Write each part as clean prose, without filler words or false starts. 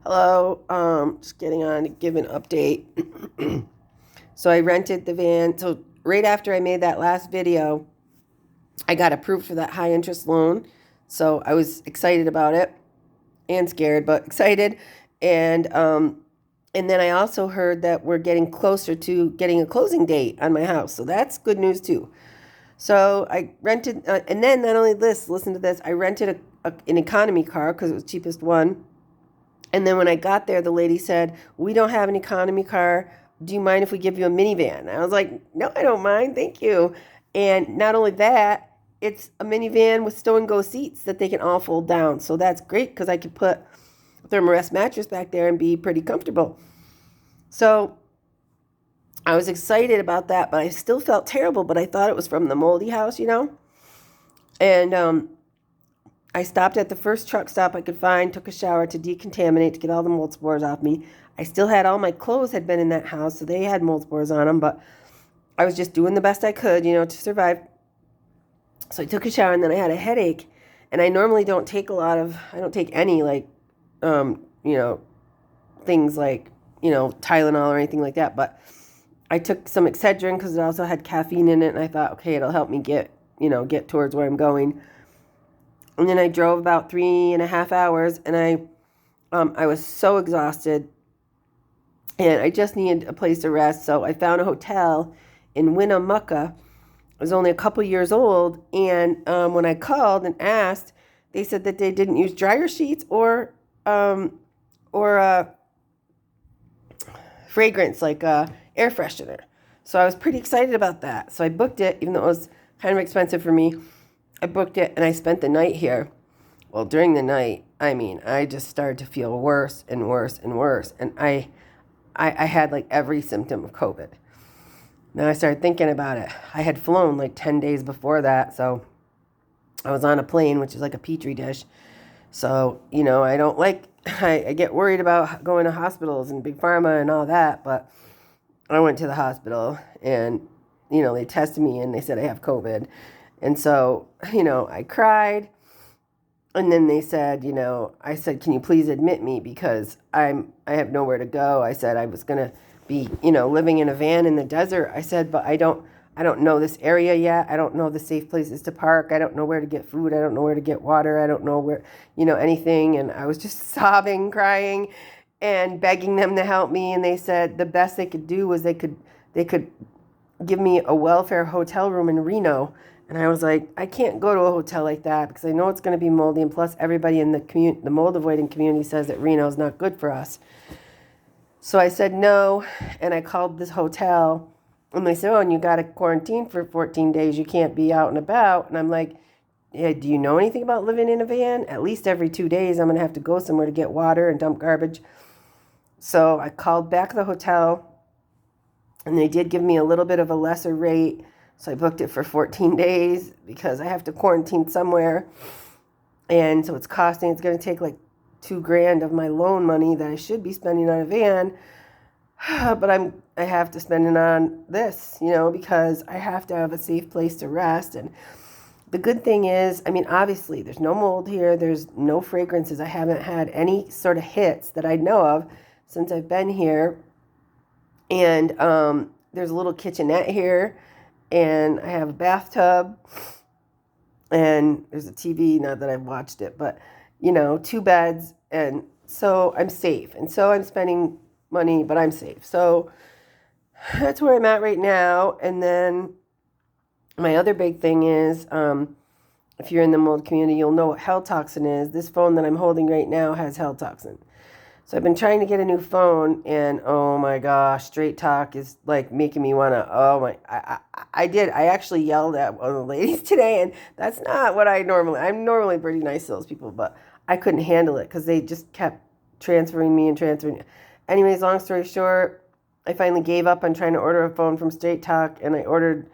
Hello, just getting on to give an update. So I rented the van. So right after I made that last video, I got approved for that high interest loan. So I was excited about it and scared, but excited. And then I also heard that we're getting closer to getting a closing date on my house. So that's good news too. So I rented, and then not only this, listen to this, I rented an economy car because it was the cheapest one. And then when I got there, the lady said, "We don't have an economy car. Do you mind if we give you a minivan?" And I was like, "No, I don't mind. Thank you." And not only that, it's a minivan with stow and go seats that they can all fold down. So that's great because I could put a thermarest mattress back there and be pretty comfortable. So I was excited about that, but I still felt terrible. But I thought it was from the moldy house. And I stopped at the first truck stop I could find, took a shower to decontaminate, to get all the mold spores off me. I still had all my clothes had been in that house, so they had mold spores on them, but I was just doing the best I could, to survive. So I took a shower and then I had a headache. And I normally don't take I don't take any um, you know, things like, Tylenol or anything like that. But I took some Excedrin because it also had caffeine in it. And I thought, okay, it'll help me get towards where I'm going. And then I drove about 3.5 hours, and I was so exhausted, and I just needed a place to rest. So I found a hotel in Winnemucca. I was only a couple years old, and when I called and asked, they said that they didn't use dryer sheets or fragrance like air freshener. So I was pretty excited about that. So I booked it, even though it was kind of expensive for me. I booked it and I spent the night here. Well, during the night, I just started to feel worse and worse and worse. And I had like every symptom of COVID. Then I started thinking about it. I had flown like 10 days before that. So I was on a plane, which is like a petri dish. So, I don't like, I get worried about going to hospitals and big pharma and all that. But I went to the hospital and, they tested me and they said I have COVID. And so, I cried. And then they said, I said, "Can you please admit me because I have nowhere to go." I said I was going to be, living in a van in the desert. I said, "But I don't know this area yet. I don't know the safe places to park. I don't know where to get food. I don't know where to get water. I don't know where, anything." And I was just sobbing, crying and begging them to help me. And they said the best they could do was they could give me a welfare hotel room in Reno. And I was like, I can't go to a hotel like that because I know it's going to be moldy. And plus, everybody in the mold avoiding community says that Reno is not good for us. So I said no. And I called this hotel. And they said, "Oh, and you got to quarantine for 14 days. You can't be out and about." And I'm like, "Yeah, do you know anything about living in a van? At least every 2 days, I'm going to have to go somewhere to get water and dump garbage." So I called back the hotel. And they did give me a little bit of a lesser rate. So I booked it for 14 days because I have to quarantine somewhere. And so it's going to take like 2 grand of my loan money that I should be spending on a van. But I have to spend it on this, because I have to have a safe place to rest. And the good thing is, obviously there's no mold here. There's no fragrances. I haven't had any sort of hits that I know of since I've been here. And there's a little kitchenette here, and I have a bathtub, and there's a TV. Not that I've watched it, but 2 beds, and so I'm safe. And so I'm spending money, but I'm safe. So that's where I'm at right now. And then my other big thing is, if you're in the mold community, you'll know what hell toxin is. This phone that I'm holding right now has hell toxin. So I've been trying to get a new phone, and oh my gosh, Straight Talk is like making me want to, oh my, I actually yelled at one of the ladies today, and that's not what I'm normally pretty nice to those people, but I couldn't handle it because they just kept transferring me and transferring. Anyways, long story short, I finally gave up on trying to order a phone from Straight Talk, and I ordered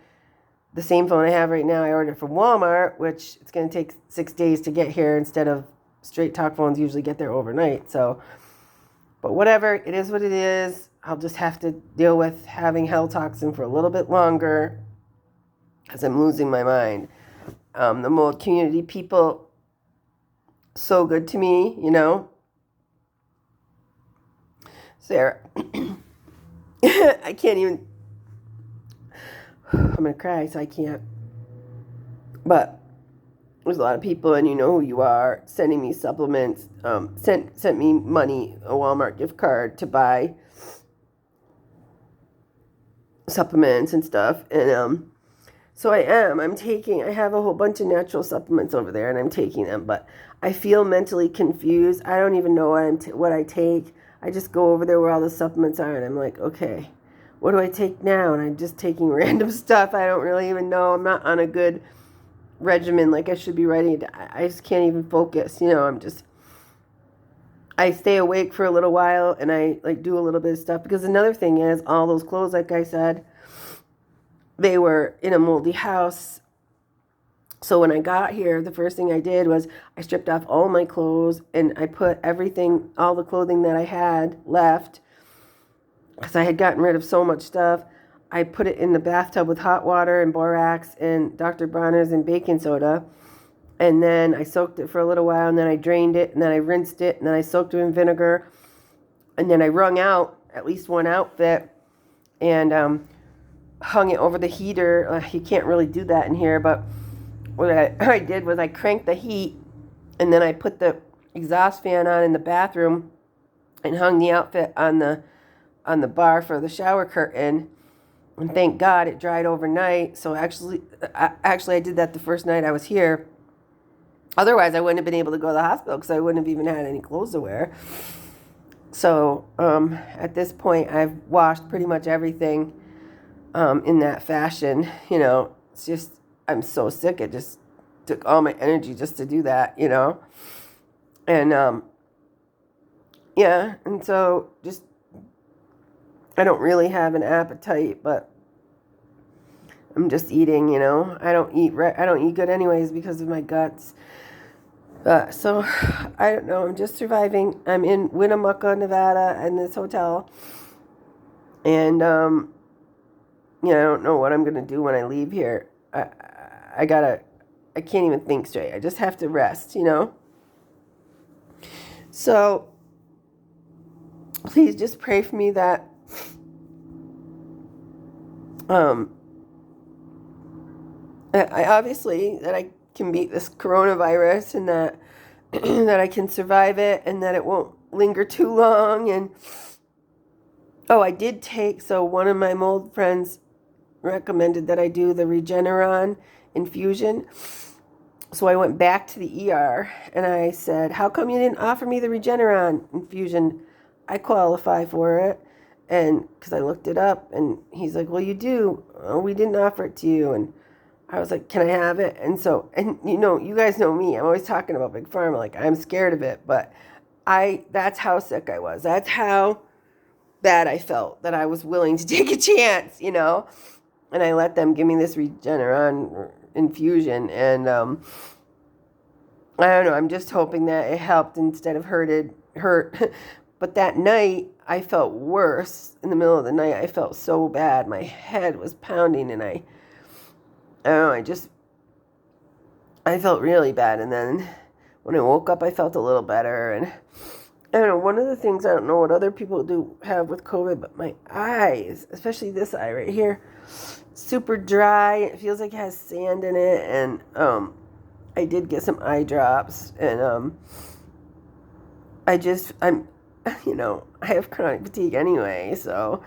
the same phone I have right now. I ordered from Walmart, which it's going to take 6 days to get here instead of Straight Talk phones usually get there overnight. So, but whatever, it is what it is. I'll just have to deal with having hell toxin for a little bit longer because I'm losing my mind. The mold community people, so good to me, Sarah. I can't even. I'm going to cry, so I can't. But there's a lot of people, and you know who you are, sending me supplements, sent me money, a Walmart gift card to buy supplements and stuff. And so I have a whole bunch of natural supplements over there, and I'm taking them, but I feel mentally confused. I don't even know what I take. I just go over there where all the supplements are, and I'm like, okay, what do I take now? And I'm just taking random stuff. I don't really even know. I'm not on a good regimen like I should be writing. I just can't even focus. I stay awake for a little while, and I do a little bit of stuff, because another thing is all those clothes, like I said, they were in a moldy house. So when I got here, the first thing I did was I stripped off all my clothes, and I put everything, all the clothing that I had left, because I had gotten rid of so much stuff. I put it in the bathtub with hot water and borax and Dr. Bronner's and baking soda. And then I soaked it for a little while, and then I drained it, and then I rinsed it, and then I soaked it in vinegar. And then I wrung out at least one outfit and hung it over the heater. You can't really do that in here, but what I did was I cranked the heat, and then I put the exhaust fan on in the bathroom and hung the outfit on the bar for the shower curtain. And thank God it dried overnight. So actually I did that the first night I was here. Otherwise, I wouldn't have been able to go to the hospital, because I wouldn't have even had any clothes to wear. So at this point, I've washed pretty much everything in that fashion. It's just, I'm so sick. It just took all my energy just to do that, And yeah, and so just, I don't really have an appetite, but I'm just eating, I don't eat good anyways because of my guts. So I don't know. I'm just surviving. I'm in Winnemucca, Nevada, in this hotel, and I don't know what I'm gonna do when I leave here. I can't even think straight. I just have to rest, So please just pray for me that I can beat this coronavirus, and that that I can survive it, and that it won't linger too long. And I did take, so one of my mold friends recommended that I do the Regeneron infusion. So I went back to the ER, and I said, how come you didn't offer me the Regeneron infusion? I qualify for it. And because I looked it up, and he's like, well, you do. Oh, we didn't offer it to you. And I was like, can I have it? And so, and you guys know me. I'm always talking about Big Pharma. Like, I'm scared of it. But that's how sick I was. That's how bad I felt, that I was willing to take a chance, And I let them give me this Regeneron infusion. And I don't know. I'm just hoping that it helped instead of hurt. But that night, I felt worse. In the middle of the night, I felt so bad. My head was pounding, and I don't know, I felt really bad. And then when I woke up, I felt a little better. And I don't know, one of the things, I don't know what other people have with COVID, but my eyes, especially this eye right here, super dry. It feels like it has sand in it. And I did get some eye drops. And I have chronic fatigue anyway, so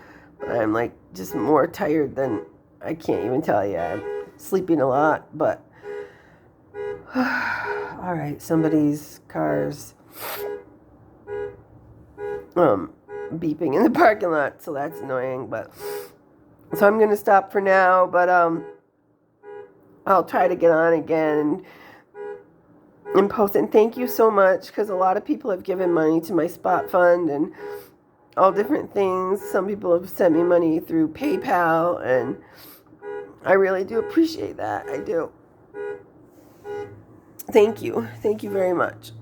I'm just more tired than I can't even tell you. I'm sleeping a lot, but all right, somebody's car's beeping in the parking lot, so that's annoying. But so I'm gonna stop for now, but I'll try to get on again and post. And thank you so much, because a lot of people have given money to my spot fund and all different things. Some people have sent me money through PayPal, and I really do appreciate that. I do. Thank you. Thank you very much.